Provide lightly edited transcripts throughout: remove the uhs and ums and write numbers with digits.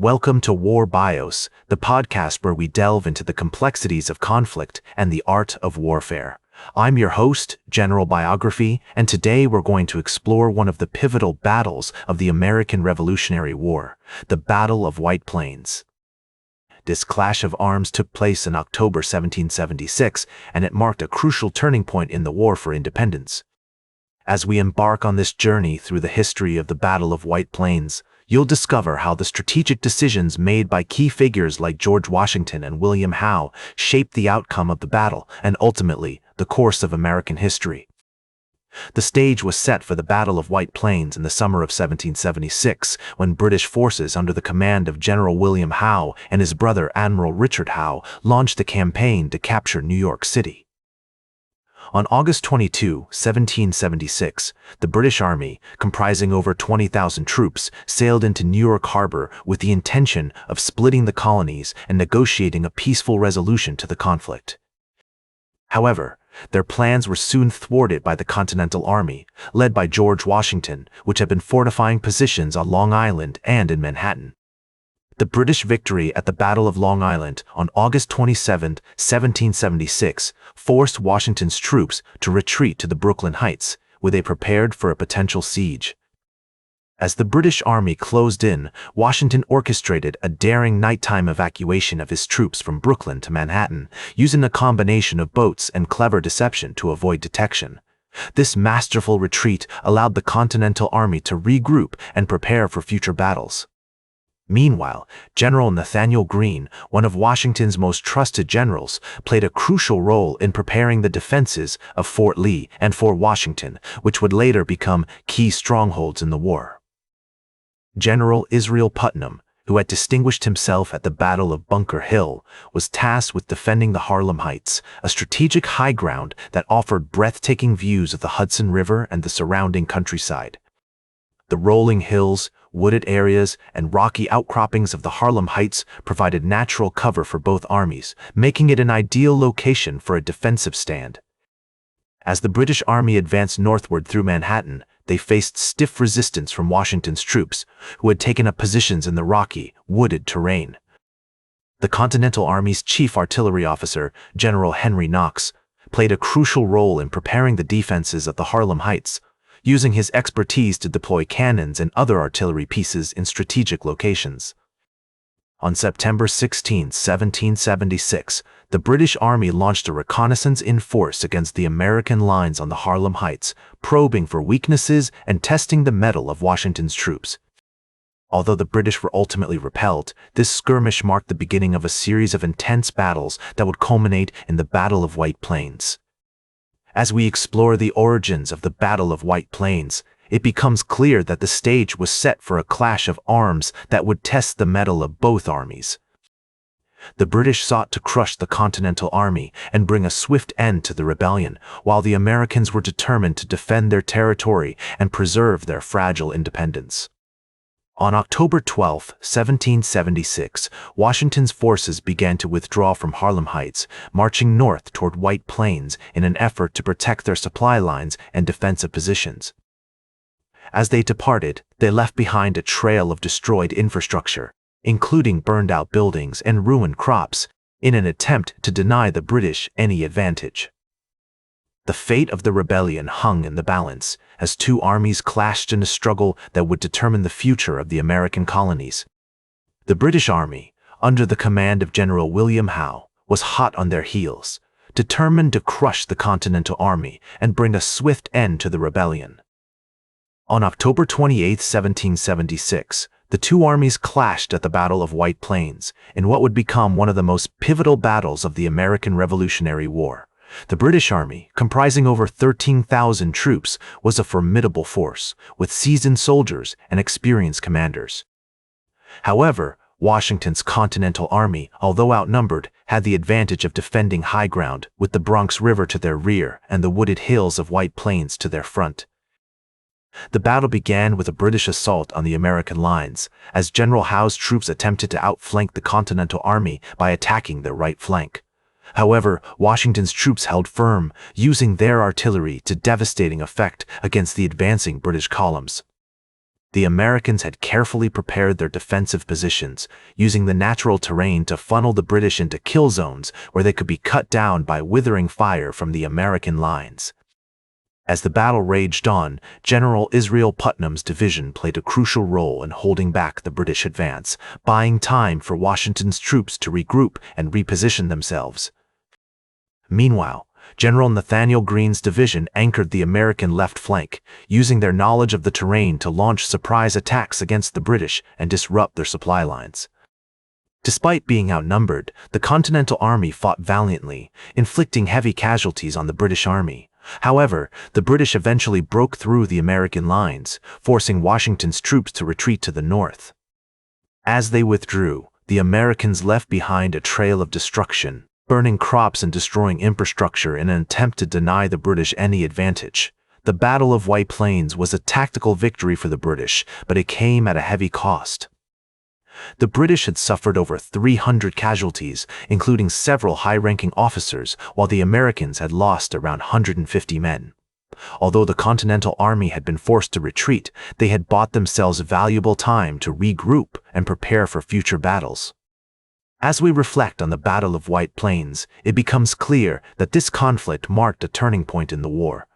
Welcome to War Bios, the podcast where we delve into the complexities of conflict and the art of warfare. I'm your host, General Biography, and today we're going to explore one of the pivotal battles of the American Revolutionary War, the Battle of White Plains. This clash of arms took place in October 1776, and it marked a crucial turning point in the war for independence. As we embark on this journey through the history of the Battle of White Plains, you'll discover how the strategic decisions made by key figures like George Washington and William Howe shaped the outcome of the battle and ultimately the course of American history. The stage was set for the Battle of White Plains in the summer of 1776, when British forces under the command of General William Howe and his brother Admiral Richard Howe launched a campaign to capture New York City. On August 22, 1776, the British Army, comprising over 20,000 troops, sailed into New York Harbor with the intention of splitting the colonies and negotiating a peaceful resolution to the conflict. However, their plans were soon thwarted by the Continental Army, led by George Washington, which had been fortifying positions on Long Island and in Manhattan. The British victory at the Battle of Long Island on August 27, 1776, forced Washington's troops to retreat to the Brooklyn Heights, where they prepared for a potential siege. As the British Army closed in, Washington orchestrated a daring nighttime evacuation of his troops from Brooklyn to Manhattan, using a combination of boats and clever deception to avoid detection. This masterful retreat allowed the Continental Army to regroup and prepare for future battles. Meanwhile, General Nathanael Greene, one of Washington's most trusted generals, played a crucial role in preparing the defenses of Fort Lee and Fort Washington, which would later become key strongholds in the war. General Israel Putnam, who had distinguished himself at the Battle of Bunker Hill, was tasked with defending the Harlem Heights, a strategic high ground that offered breathtaking views of the Hudson River and the surrounding countryside. The rolling hills, wooded areas, and rocky outcroppings of the Harlem Heights provided natural cover for both armies, making it an ideal location for a defensive stand. As the British Army advanced northward through Manhattan, they faced stiff resistance from Washington's troops, who had taken up positions in the rocky, wooded terrain. The Continental Army's chief artillery officer, General Henry Knox, played a crucial role in preparing the defenses of the Harlem Heights, using his expertise to deploy cannons and other artillery pieces in strategic locations. On September 16, 1776, the British Army launched a reconnaissance in force against the American lines on the Harlem Heights, probing for weaknesses and testing the mettle of Washington's troops. Although the British were ultimately repelled, this skirmish marked the beginning of a series of intense battles that would culminate in the Battle of White Plains. As we explore the origins of the Battle of White Plains, it becomes clear that the stage was set for a clash of arms that would test the mettle of both armies. The British sought to crush the Continental Army and bring a swift end to the rebellion, while the Americans were determined to defend their territory and preserve their fragile independence. On October 12, 1776, Washington's forces began to withdraw from Harlem Heights, marching north toward White Plains in an effort to protect their supply lines and defensive positions. As they departed, they left behind a trail of destroyed infrastructure, including burned-out buildings and ruined crops, in an attempt to deny the British any advantage. The fate of the rebellion hung in the balance, as two armies clashed in a struggle that would determine the future of the American colonies. The British Army, under the command of General William Howe, was hot on their heels, determined to crush the Continental Army and bring a swift end to the rebellion. On October 28, 1776, the two armies clashed at the Battle of White Plains, in what would become one of the most pivotal battles of the American Revolutionary War. The British Army, comprising over 13,000 troops, was a formidable force, with seasoned soldiers and experienced commanders. However, Washington's Continental Army, although outnumbered, had the advantage of defending high ground, with the Bronx River to their rear and the wooded hills of White Plains to their front. The battle began with a British assault on the American lines, as General Howe's troops attempted to outflank the Continental Army by attacking their right flank. However, Washington's troops held firm, using their artillery to devastating effect against the advancing British columns. The Americans had carefully prepared their defensive positions, using the natural terrain to funnel the British into kill zones where they could be cut down by withering fire from the American lines. As the battle raged on, General Israel Putnam's division played a crucial role in holding back the British advance, buying time for Washington's troops to regroup and reposition themselves. Meanwhile, General Nathanael Greene's division anchored the American left flank, using their knowledge of the terrain to launch surprise attacks against the British and disrupt their supply lines. Despite being outnumbered, the Continental Army fought valiantly, inflicting heavy casualties on the British Army. However, the British eventually broke through the American lines, forcing Washington's troops to retreat to the north. As they withdrew, the Americans left behind a trail of destruction, burning crops and destroying infrastructure in an attempt to deny the British any advantage. The Battle of White Plains was a tactical victory for the British, but it came at a heavy cost. The British had suffered over 300 casualties, including several high-ranking officers, while the Americans had lost around 150 men. Although the Continental Army had been forced to retreat, they had bought themselves valuable time to regroup and prepare for future battles. As we reflect on the Battle of White Plains, it becomes clear that this conflict marked a turning point in the war.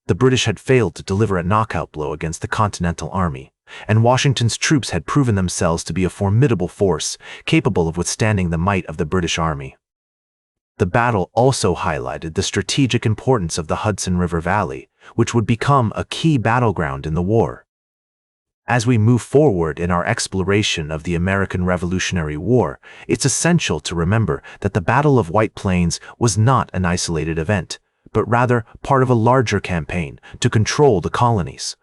The British had failed to deliver a knockout blow against the Continental Army, and Washington's troops had proven themselves to be a formidable force, capable of withstanding the might of the British Army. The battle also highlighted the strategic importance of the Hudson River Valley, which would become a key battleground in the war. As we move forward in our exploration of the American Revolutionary War, it's essential to remember that the Battle of White Plains was not an isolated event, but rather part of a larger campaign to control the colonies.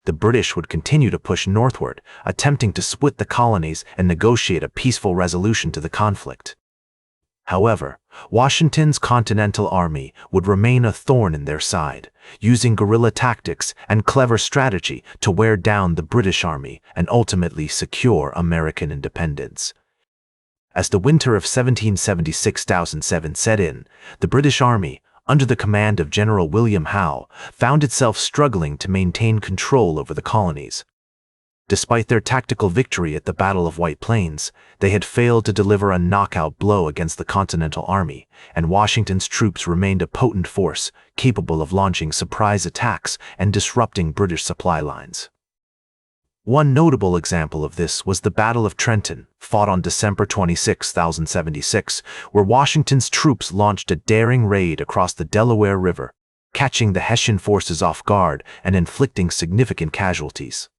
The British would continue to push northward, attempting to split the colonies and negotiate a peaceful resolution to the conflict. However, Washington's Continental Army would remain a thorn in their side, using guerrilla tactics and clever strategy to wear down the British Army and ultimately secure American independence. As the winter of 1776-1777 set in, the British Army, under the command of General William Howe, found itself struggling to maintain control over the colonies. Despite their tactical victory at the Battle of White Plains, they had failed to deliver a knockout blow against the Continental Army, and Washington's troops remained a potent force, capable of launching surprise attacks and disrupting British supply lines. One notable example of this was the Battle of Trenton, fought on December 26, 1076, where Washington's troops launched a daring raid across the Delaware River, catching the Hessian forces off guard and inflicting significant casualties.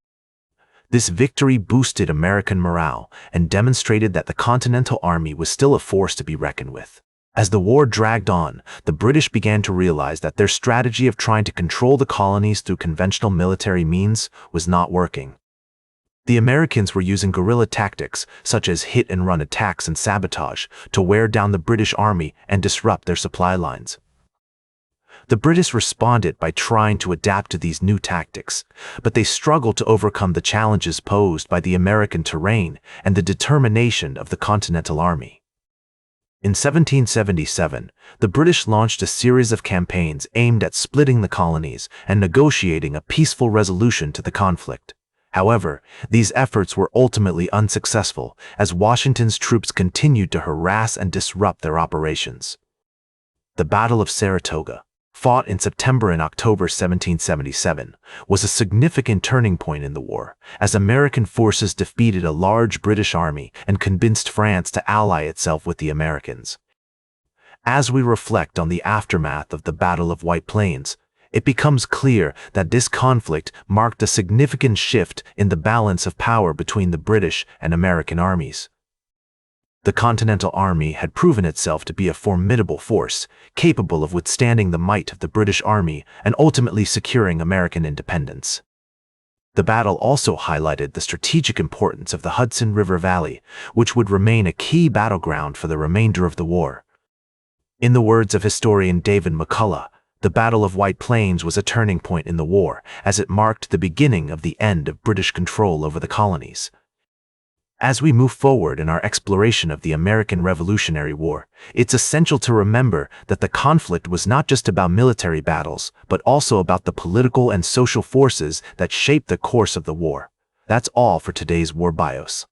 This victory boosted American morale and demonstrated that the Continental Army was still a force to be reckoned with. As the war dragged on, the British began to realize that their strategy of trying to control the colonies through conventional military means was not working. The Americans were using guerrilla tactics, such as hit-and-run attacks and sabotage, to wear down the British Army and disrupt their supply lines. The British responded by trying to adapt to these new tactics, but they struggled to overcome the challenges posed by the American terrain and the determination of the Continental Army. In 1777, the British launched a series of campaigns aimed at splitting the colonies and negotiating a peaceful resolution to the conflict. However, these efforts were ultimately unsuccessful as Washington's troops continued to harass and disrupt their operations. The Battle of Saratoga, fought in September and October 1777, was a significant turning point in the war, as American forces defeated a large British army and convinced France to ally itself with the Americans. As we reflect on the aftermath of the Battle of White Plains, it becomes clear that this conflict marked a significant shift in the balance of power between the British and American armies. The Continental Army had proven itself to be a formidable force, capable of withstanding the might of the British Army and ultimately securing American independence. The battle also highlighted the strategic importance of the Hudson River Valley, which would remain a key battleground for the remainder of the war. In the words of historian David McCullough, the Battle of White Plains was a turning point in the war, as it marked the beginning of the end of British control over the colonies. As we move forward in our exploration of the American Revolutionary War, it's essential to remember that the conflict was not just about military battles, but also about the political and social forces that shaped the course of the war. That's all for today's War Bios.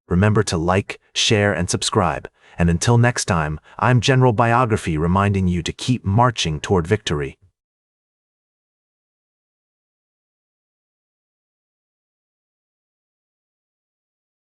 Remember to like, share, and subscribe. And until next time, I'm General Biography reminding you to keep marching toward victory.